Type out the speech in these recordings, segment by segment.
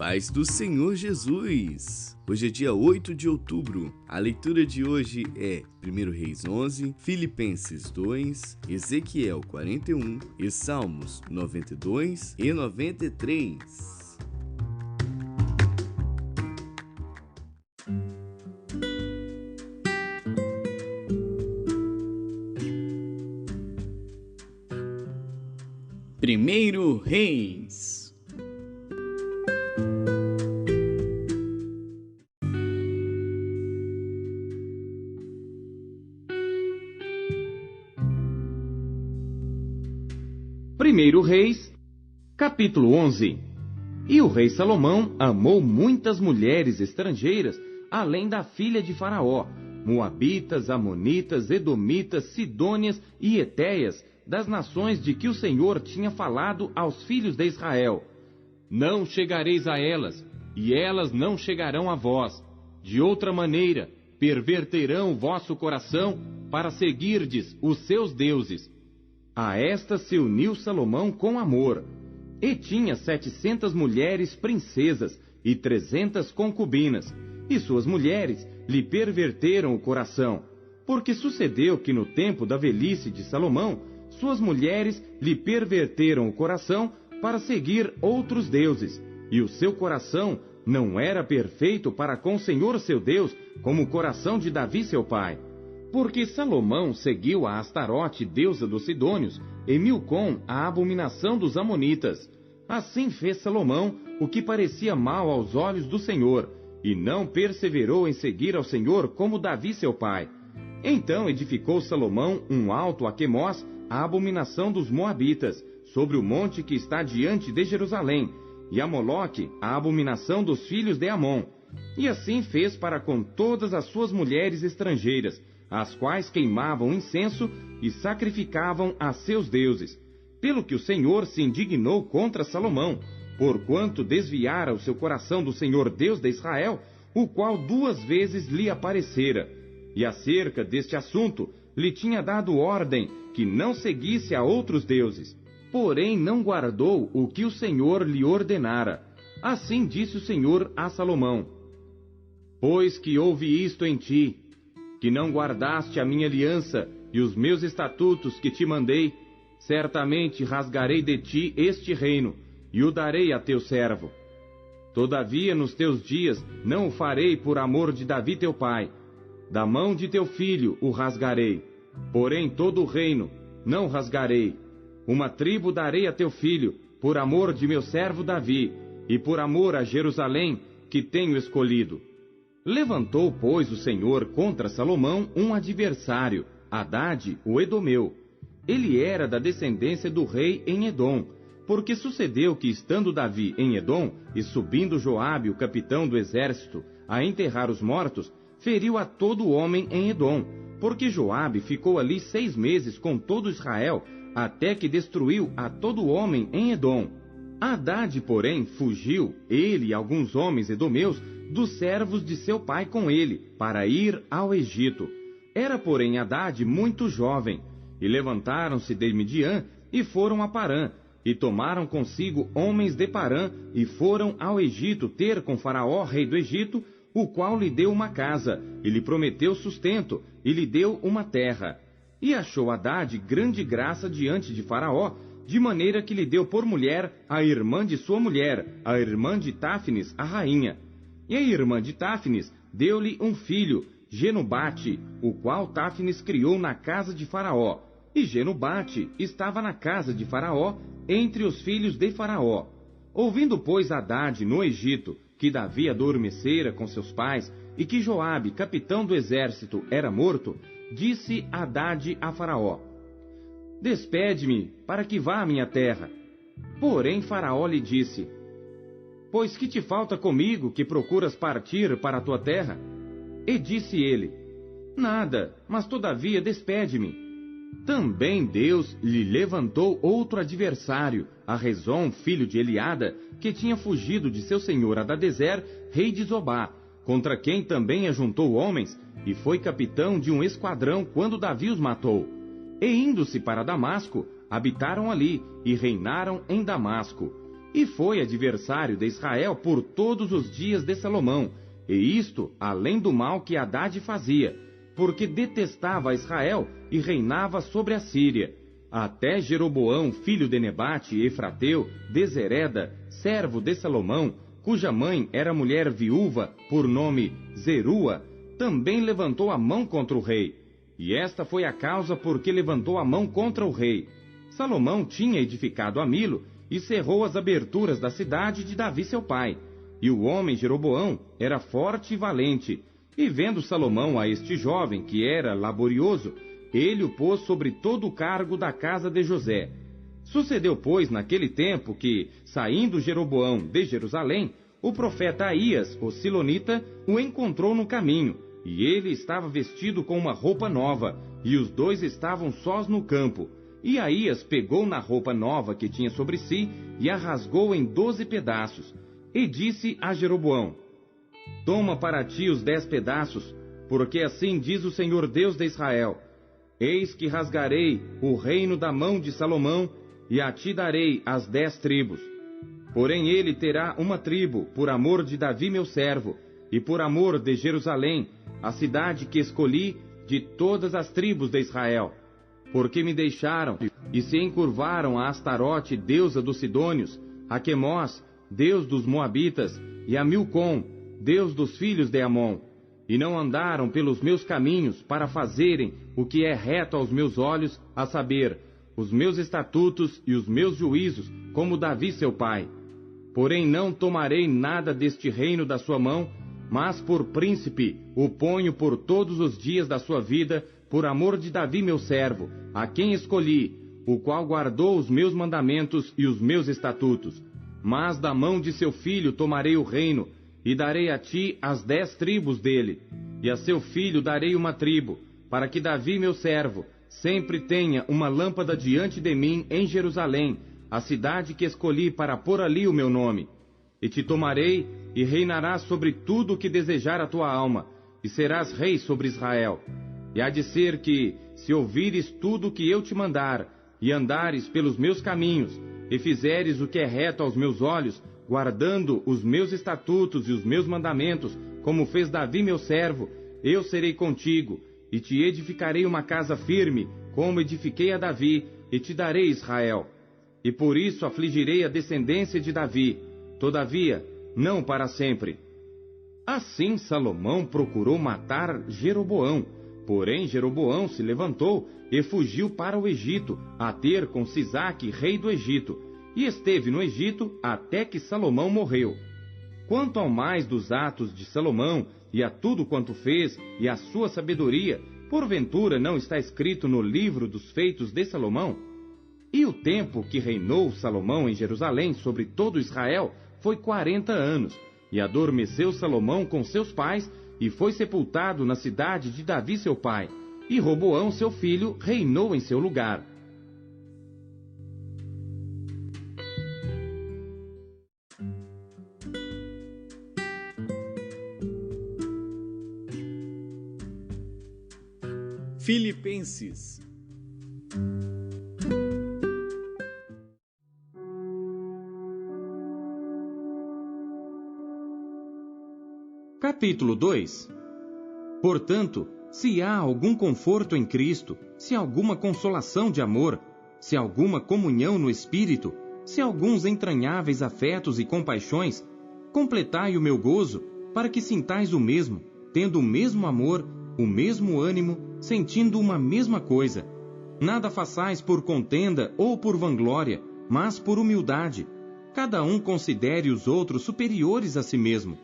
paz do Senhor Jesus! Hoje é dia 8 de outubro. A leitura de hoje é 1 Reis 11, Filipenses 2, Ezequiel 41 e Salmos 92 e 93. Primeiro Reis. Primeiro Reis, capítulo 11. E o rei Salomão amou muitas mulheres estrangeiras, além da filha de Faraó, moabitas, amonitas, edomitas, sidônias e etéias, das nações de que o Senhor tinha falado aos filhos de Israel. Não chegareis a elas, e elas não chegarão a vós. De outra maneira, perverterão o vosso coração para seguirdes os seus deuses. A estas se uniu Salomão com amor, e tinha 700 mulheres princesas e 300 concubinas, e suas mulheres lhe perverteram o coração, porque sucedeu que no tempo da velhice de Salomão, suas mulheres lhe perverteram o coração para seguir outros deuses, e o seu coração não era perfeito para com o Senhor seu Deus, como o coração de Davi seu pai. Porque Salomão seguiu a Astarote, deusa dos Sidônios, e Milcom, a abominação dos Amonitas. Assim fez Salomão o que parecia mal aos olhos do Senhor, e não perseverou em seguir ao Senhor como Davi seu pai. Então edificou Salomão um alto a Quemós, a abominação dos Moabitas, sobre o monte que está diante de Jerusalém, e a Moloque, a abominação dos filhos de Amon. E assim fez para com todas as suas mulheres estrangeiras, as quais queimavam incenso e sacrificavam a seus deuses. Pelo que o Senhor se indignou contra Salomão, porquanto desviara o seu coração do Senhor Deus de Israel, o qual 2 vezes lhe aparecera. E acerca deste assunto lhe tinha dado ordem que não seguisse a outros deuses. Porém não guardou o que o Senhor lhe ordenara. Assim disse o Senhor a Salomão: Pois que houve isto em ti, que não guardaste a minha aliança e os meus estatutos que te mandei, certamente rasgarei de ti este reino, e o darei a teu servo. Todavia nos teus dias não o farei por amor de Davi teu pai. Da mão de teu filho o rasgarei. Porém todo o reino não rasgarei. Uma tribo darei a teu filho, por amor de meu servo Davi, e por amor a Jerusalém, que tenho escolhido. Levantou, pois, o Senhor contra Salomão um adversário, Hadade, o Edomeu. Ele era da descendência do rei em Edom, porque sucedeu que, estando Davi em Edom, e subindo Joabe, o capitão do exército, a enterrar os mortos, feriu a todo homem em Edom, porque Joabe ficou ali 6 meses com todo Israel, até que destruiu a todo homem em Edom. Hadade, porém, fugiu, ele e alguns homens edomeus, dos servos de seu pai com ele, para ir ao Egito. Era, porém, Hadade muito jovem. E levantaram-se de Midian, e foram a Parã, e tomaram consigo homens de Parã, e foram ao Egito ter com Faraó, rei do Egito, o qual lhe deu uma casa, e lhe prometeu sustento, e lhe deu uma terra. E achou Hadade grande graça diante de Faraó, de maneira que lhe deu por mulher a irmã de sua mulher, a irmã de Táfnis, a rainha. E a irmã de Táfnis deu-lhe um filho, Genubate, o qual Táfnis criou na casa de Faraó. E Genubate estava na casa de Faraó, entre os filhos de Faraó. Ouvindo, pois, Hadade no Egito, que Davi adormecera com seus pais, e que Joabe, capitão do exército, era morto, disse Hadade a Faraó: Despede-me, para que vá à minha terra. Porém Faraó lhe disse: Pois que te falta comigo, que procuras partir para a tua terra? E disse ele: Nada, mas todavia despede-me. Também Deus lhe levantou outro adversário, a Rezon, filho de Eliada, que tinha fugido de seu senhor Hadadezer, rei de Zobá, contra quem também ajuntou homens, e foi capitão de um esquadrão quando Davi os matou. E indo-se para Damasco, habitaram ali, e reinaram em Damasco. e foi adversário de Israel por todos os dias de Salomão, e isto além do mal que Hadade fazia, porque detestava a Israel e reinava sobre a Síria. Até Jeroboão, filho de Nebate, Efrateu, de Zereda, servo de Salomão, cuja mãe era mulher viúva, por nome Zerua, também levantou a mão contra o rei. E esta foi a causa por que levantou a mão contra o rei. Salomão tinha edificado a Milo e cerrou as aberturas da cidade de Davi seu pai. E o homem Jeroboão era forte e valente. E vendo Salomão a este jovem, que era laborioso, ele o pôs sobre todo o cargo da casa de José. Sucedeu, pois, naquele tempo que, saindo Jeroboão de Jerusalém, o profeta Aías, o silonita, o encontrou no caminho, e ele estava vestido com uma roupa nova, e os dois estavam sós no campo. E Aías pegou na roupa nova que tinha sobre si, e a rasgou em 12 pedaços, e disse a Jeroboão: Toma para ti os 10 pedaços, porque assim diz o Senhor Deus de Israel: Eis que rasgarei o reino da mão de Salomão, e a ti darei as 10 tribos. Porém ele terá uma tribo, por amor de Davi meu servo, e por amor de Jerusalém, a cidade que escolhi de todas as tribos de Israel. Porque me deixaram e se encurvaram a Astarote, deusa dos Sidônios, a Quemós, deus dos Moabitas, e a Milcom, deus dos filhos de Amon, e não andaram pelos meus caminhos para fazerem o que é reto aos meus olhos, a saber, os meus estatutos e os meus juízos, como Davi seu pai. Porém não tomarei nada deste reino da sua mão, mas por príncipe o ponho por todos os dias da sua vida, por amor de Davi meu servo, a quem escolhi, o qual guardou os meus mandamentos e os meus estatutos. Mas da mão de seu filho tomarei o reino, e darei a ti as 10 tribos dele, e a seu filho darei uma tribo, para que Davi meu servo sempre tenha uma lâmpada diante de mim em Jerusalém, a cidade que escolhi para pôr ali o meu nome. E te tomarei, e reinarás sobre tudo o que desejar a tua alma, e serás rei sobre Israel. E há de ser que, se ouvires tudo o que eu te mandar, e andares pelos meus caminhos, e fizeres o que é reto aos meus olhos, guardando os meus estatutos e os meus mandamentos, como fez Davi meu servo, eu serei contigo, e te edificarei uma casa firme, como edifiquei a Davi, e te darei Israel. E por isso afligirei a descendência de Davi, todavia, não para sempre. Assim Salomão procurou matar Jeroboão, porém Jeroboão se levantou e fugiu para o Egito, a ter com Sisaque, rei do Egito, e esteve no Egito até que Salomão morreu. Quanto ao mais dos atos de Salomão, e a tudo quanto fez, e a sua sabedoria, porventura não está escrito no livro dos feitos de Salomão? E o tempo que reinou Salomão em Jerusalém sobre todo Israel foi 40 anos, e adormeceu Salomão com seus pais, e foi sepultado na cidade de Davi seu pai, e Roboão seu filho reinou em seu lugar. Filipenses. Capítulo 2. Portanto, se há algum conforto em Cristo, se alguma consolação de amor, se alguma comunhão no Espírito, se alguns entranháveis afetos e compaixões, completai o meu gozo, para que sintais o mesmo, tendo o mesmo amor, o mesmo ânimo, sentindo uma mesma coisa. Nada façais por contenda ou por vanglória, mas por humildade. Cada um considere os outros superiores a si mesmo.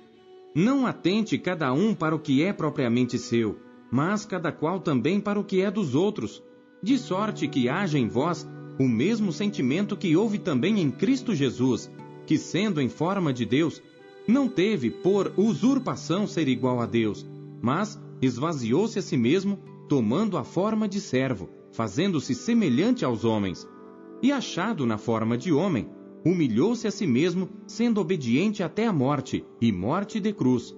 Não atente cada um para o que é propriamente seu, mas cada qual também para o que é dos outros, de sorte que haja em vós o mesmo sentimento que houve também em Cristo Jesus, que sendo em forma de Deus, não teve por usurpação ser igual a Deus, mas esvaziou-se a si mesmo, tomando a forma de servo, fazendo-se semelhante aos homens. E achado na forma de homem, humilhou-se a si mesmo, sendo obediente até a morte, e morte de cruz.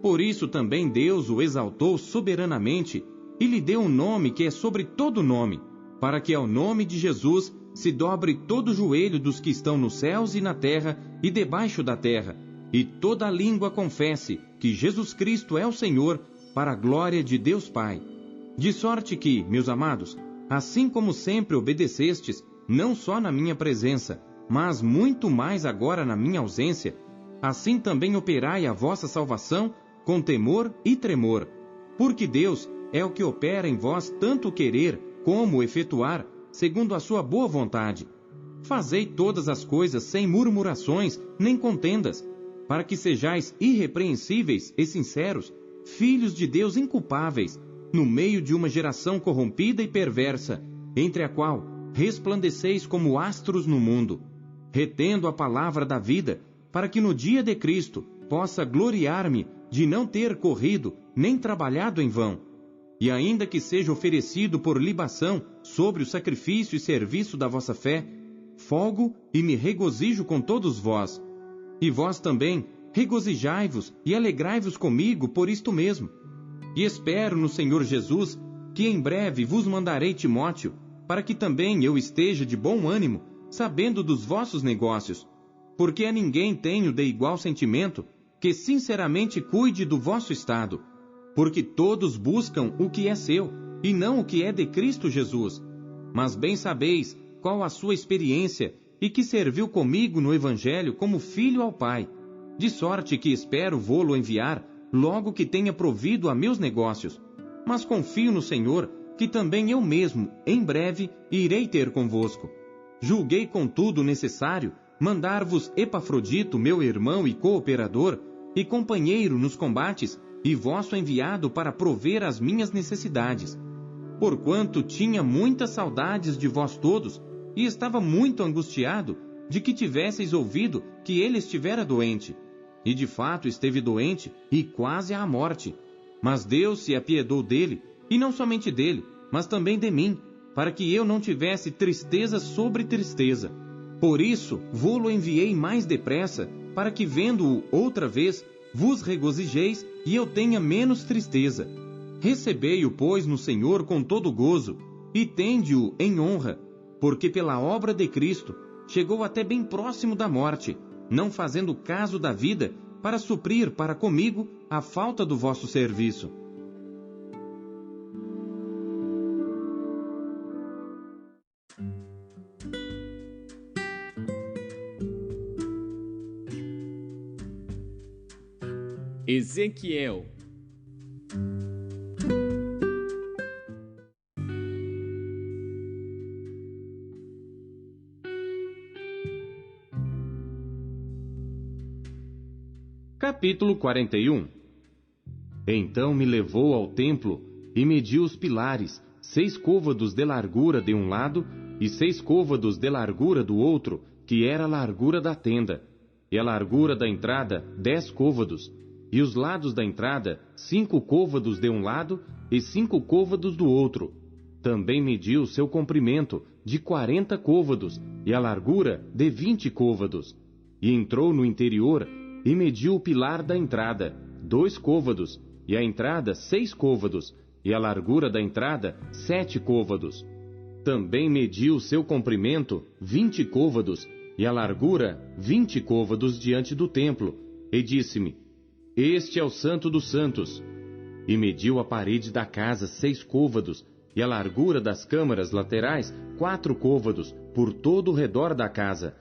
Por isso também Deus o exaltou soberanamente, e lhe deu um nome que é sobre todo nome, para que ao nome de Jesus se dobre todo o joelho dos que estão nos céus e na terra e debaixo da terra, e toda a língua confesse que Jesus Cristo é o Senhor, para a glória de Deus Pai. De sorte que, meus amados, assim como sempre obedecestes, não só na minha presença, mas muito mais agora na minha ausência, assim também operai a vossa salvação com temor e tremor, porque Deus é o que opera em vós tanto querer como efetuar, segundo a sua boa vontade. Fazei todas as coisas sem murmurações nem contendas, para que sejais irrepreensíveis e sinceros, filhos de Deus inculpáveis, no meio de uma geração corrompida e perversa, entre a qual resplandeceis como astros no mundo, retendo a palavra da vida, para que no dia de Cristo possa gloriar-me de não ter corrido nem trabalhado em vão, e ainda que seja oferecido por libação sobre o sacrifício e serviço da vossa fé, folgo e me regozijo com todos vós. E vós também regozijai-vos e alegrai-vos comigo por isto mesmo. E espero no Senhor Jesus que em breve vos mandarei Timóteo, para que também eu esteja de bom ânimo, sabendo dos vossos negócios, porque a ninguém tenho de igual sentimento que sinceramente cuide do vosso estado, porque todos buscam o que é seu, e não o que é de Cristo Jesus. Mas bem sabeis qual a sua experiência, e que serviu comigo no Evangelho como filho ao Pai, de sorte que espero vô-lo enviar, logo que tenha provido a meus negócios. Mas confio no Senhor, que também eu mesmo, em breve, irei ter convosco. Julguei, contudo, necessário mandar-vos Epafrodito, meu irmão e cooperador, e companheiro nos combates, e vosso enviado para prover as minhas necessidades. Porquanto tinha muitas saudades de vós todos, e estava muito angustiado de que tivesseis ouvido que ele estivera doente. E de fato esteve doente, e quase à morte. Mas Deus se apiedou dele, e não somente dele, mas também de mim, para que eu não tivesse tristeza sobre tristeza. Por isso vô-lo enviei mais depressa, para que, vendo-o outra vez, vos regozijeis e eu tenha menos tristeza. Recebei-o, pois, no Senhor com todo gozo, e tende-o em honra, porque pela obra de Cristo chegou até bem próximo da morte, não fazendo caso da vida, para suprir para comigo a falta do vosso serviço. Ezequiel. Capítulo 41. Então me levou ao templo e mediu os pilares, 6 côvados de largura de um lado e 6 côvados de largura do outro, que era a largura da tenda, e a largura da entrada 10 côvados, e os lados da entrada 5 côvados de um lado e 5 côvados do outro. Também mediu seu comprimento de 40 côvados e a largura de 20 côvados. E entrou no interior e mediu o pilar da entrada, 2 côvados, e a entrada 6 côvados, e a largura da entrada 7 côvados. Também mediu seu comprimento 20 côvados, e a largura 20 côvados diante do templo, e disse-me: Este é o Santo dos Santos. E mediu a parede da casa 6 côvados, e a largura das câmaras laterais 4 côvados, por todo o redor da casa.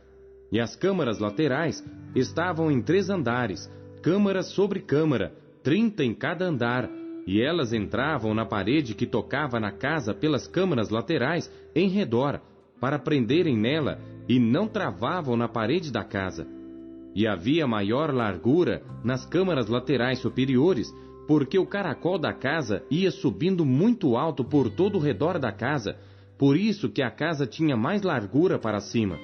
E as câmaras laterais estavam em 3 andares, câmara sobre câmara, 30 em cada andar, e elas entravam na parede que tocava na casa pelas câmaras laterais em redor, para prenderem nela, e não travavam na parede da casa. E havia maior largura nas câmaras laterais superiores, porque o caracol da casa ia subindo muito alto por todo o redor da casa, por isso que a casa tinha mais largura para cima.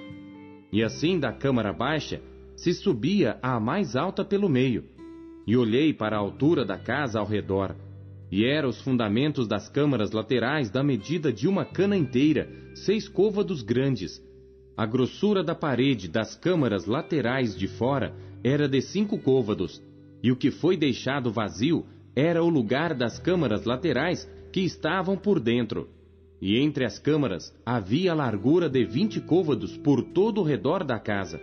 E assim da câmara baixa se subia à mais alta pelo meio. E olhei para a altura da casa ao redor, e eram os fundamentos das câmaras laterais da medida de uma cana inteira, 6 côvados grandes. A grossura da parede das câmaras laterais de fora era de 5 côvados, e o que foi deixado vazio era o lugar das câmaras laterais que estavam por dentro. E entre as câmaras havia a largura de 20 côvados por todo o redor da casa.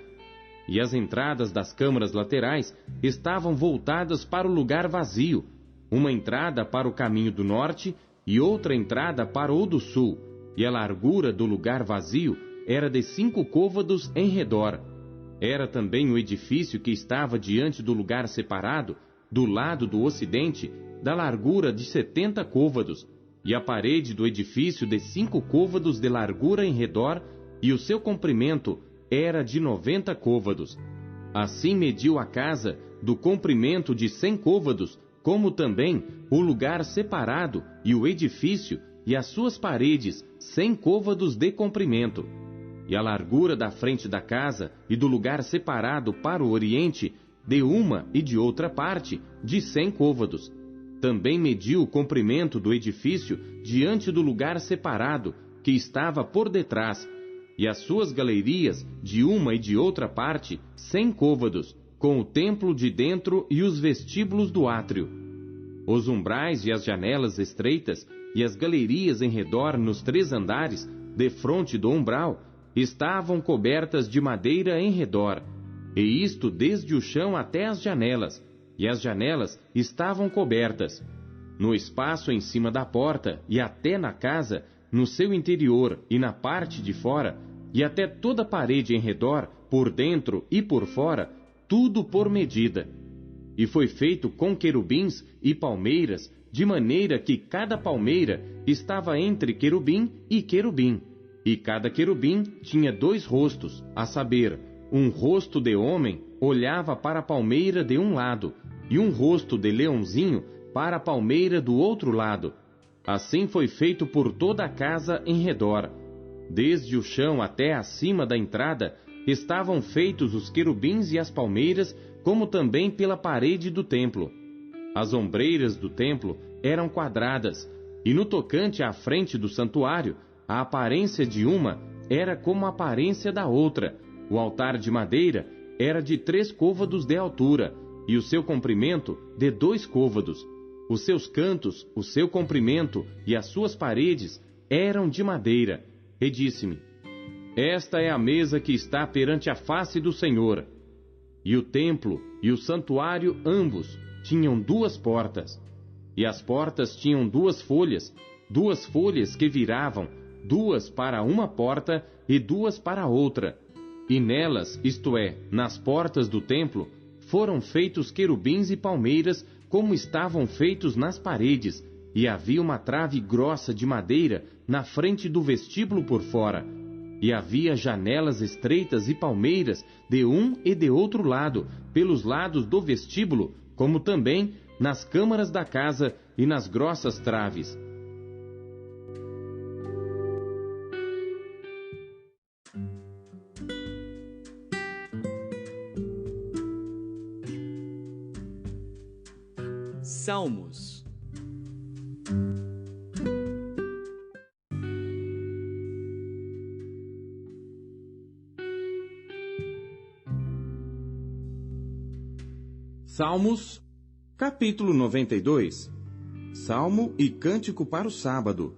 E as entradas das câmaras laterais estavam voltadas para o lugar vazio, uma entrada para o caminho do norte e outra entrada para o do sul, e a largura do lugar vazio era de 5 côvados em redor. Era também o edifício que estava diante do lugar separado, do lado do ocidente, da largura de 70 côvados, e a parede do edifício de 5 côvados de largura em redor, e o seu comprimento era de 90 côvados. Assim mediu a casa do comprimento de 100 côvados, como também o lugar separado e o edifício e as suas paredes 100 côvados de comprimento. E a largura da frente da casa e do lugar separado para o oriente, de uma e de outra parte, de 100 côvados. Também mediu o comprimento do edifício diante do lugar separado, que estava por detrás, e as suas galerias, de uma e de outra parte, 100 côvados, com o templo de dentro e os vestíbulos do átrio. Os umbrais e as janelas estreitas, e as galerias em redor nos 3 andares, defronte do umbral, estavam cobertas de madeira em redor, e isto desde o chão até as janelas, e as janelas estavam cobertas. No espaço em cima da porta, e até na casa, no seu interior e na parte de fora, e até toda a parede em redor, por dentro e por fora, tudo por medida. E foi feito com querubins e palmeiras, de maneira que cada palmeira estava entre querubim e querubim. E cada querubim tinha 2 rostos, a saber, um rosto de homem olhava para a palmeira de um lado, e um rosto de leãozinho para a palmeira do outro lado. Assim foi feito por toda a casa em redor. Desde o chão até acima da entrada estavam feitos os querubins e as palmeiras, como também pela parede do templo. As ombreiras do templo eram quadradas, e no tocante à frente do santuário, a aparência de uma era como a aparência da outra. O altar de madeira era de 3 côvados de altura, e o seu comprimento de 2 côvados. Os seus cantos, o seu comprimento e as suas paredes eram de madeira. E disse-me: esta é a mesa que está perante a face do Senhor. E o templo e o santuário ambos tinham 2 portas. E as portas tinham 2 folhas que viravam, 2 para uma porta e 2 para outra. E nelas, isto é, nas portas do templo, foram feitos querubins e palmeiras, como estavam feitos nas paredes, e havia uma trave grossa de madeira na frente do vestíbulo por fora. E havia janelas estreitas e palmeiras de um e de outro lado, pelos lados do vestíbulo, como também nas câmaras da casa e nas grossas traves. Salmos. Salmos, capítulo 92. Salmo e cântico para o sábado.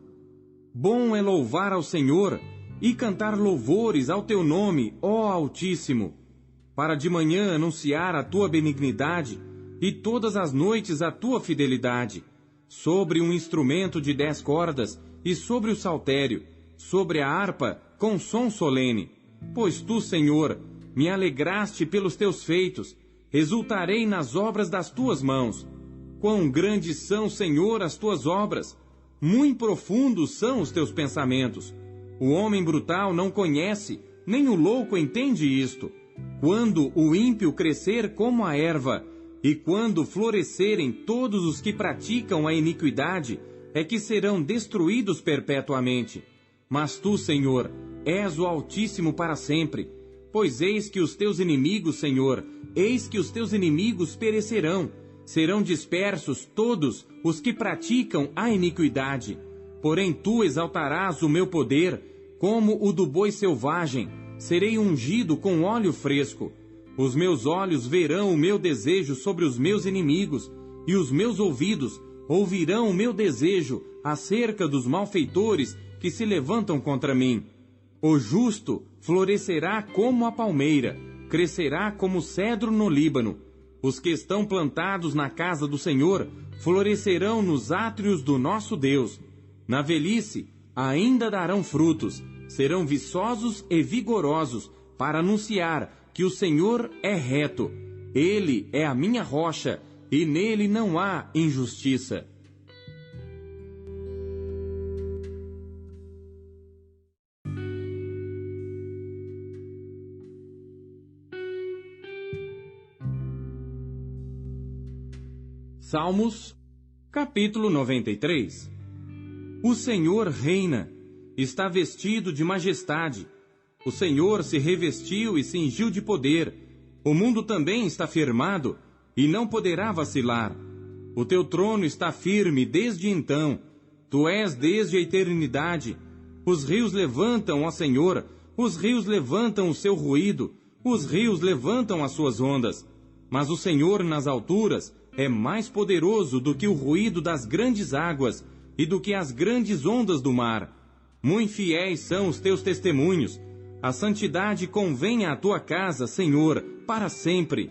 Bom é louvar ao Senhor e cantar louvores ao teu nome, ó Altíssimo, para de manhã anunciar a tua benignidade e todas as noites a tua fidelidade, sobre um instrumento de 10 cordas e sobre o saltério, sobre a harpa com som solene. Pois tu, Senhor, me alegraste pelos teus feitos, exultarei nas obras das tuas mãos. Quão grandes são, Senhor, as tuas obras! Muito profundos são os teus pensamentos. O homem brutal não conhece, nem o louco entende isto. Quando o ímpio crescer como a erva, e quando florescerem todos os que praticam a iniquidade, é que serão destruídos perpetuamente. Mas tu, Senhor, és o Altíssimo para sempre. Pois eis que os teus inimigos, Senhor, eis que os teus inimigos perecerão. Serão dispersos todos os que praticam a iniquidade. Porém tu exaltarás o meu poder, como o do boi selvagem. Serei ungido com óleo fresco. Os meus olhos verão o meu desejo sobre os meus inimigos, e os meus ouvidos ouvirão o meu desejo acerca dos malfeitores que se levantam contra mim. O justo florescerá como a palmeira, crescerá como o cedro no Líbano. Os que estão plantados na casa do Senhor florescerão nos átrios do nosso Deus. Na velhice ainda darão frutos, serão viçosos e vigorosos, para anunciar que o Senhor é reto. Ele é a minha rocha, e nele não há injustiça. Salmos, capítulo 93. O Senhor reina, está vestido de majestade. O Senhor se revestiu e cingiu de poder. O mundo também está firmado e não poderá vacilar. O teu trono está firme desde então. Tu és desde a eternidade. Os rios levantam, ó Senhor, os rios levantam o seu ruído, os rios levantam as suas ondas. Mas o Senhor nas alturas é mais poderoso do que o ruído das grandes águas e do que as grandes ondas do mar. Muito fiéis são os teus testemunhos. A santidade convém à tua casa, Senhor, para sempre.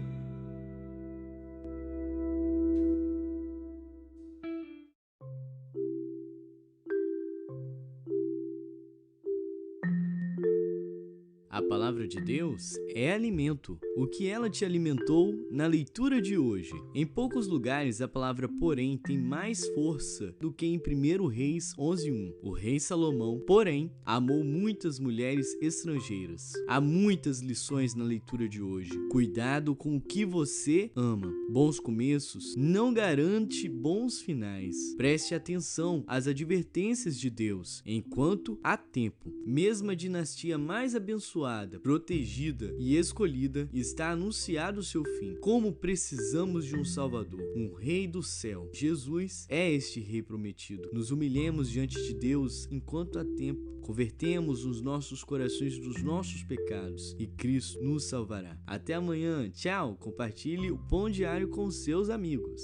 A palavra de Deus é alimento. O que ela te alimentou na leitura de hoje? Em poucos lugares, a palavra porém tem mais força do que em 1 Reis 11:1. O rei Salomão, porém, amou muitas mulheres estrangeiras. Há muitas lições na leitura de hoje. Cuidado com o que você ama. Bons começos não garante bons finais. Preste atenção às advertências de Deus enquanto há tempo. Mesmo a dinastia mais abençoada, protegida e escolhida, está anunciado o seu fim. Como precisamos de um Salvador, um Rei do céu. Jesus é este Rei prometido. Nos humilhemos diante de Deus enquanto há tempo. Convertemos os nossos corações dos nossos pecados e Cristo nos salvará. Até amanhã. Tchau. Compartilhe o Pão Diário com seus amigos.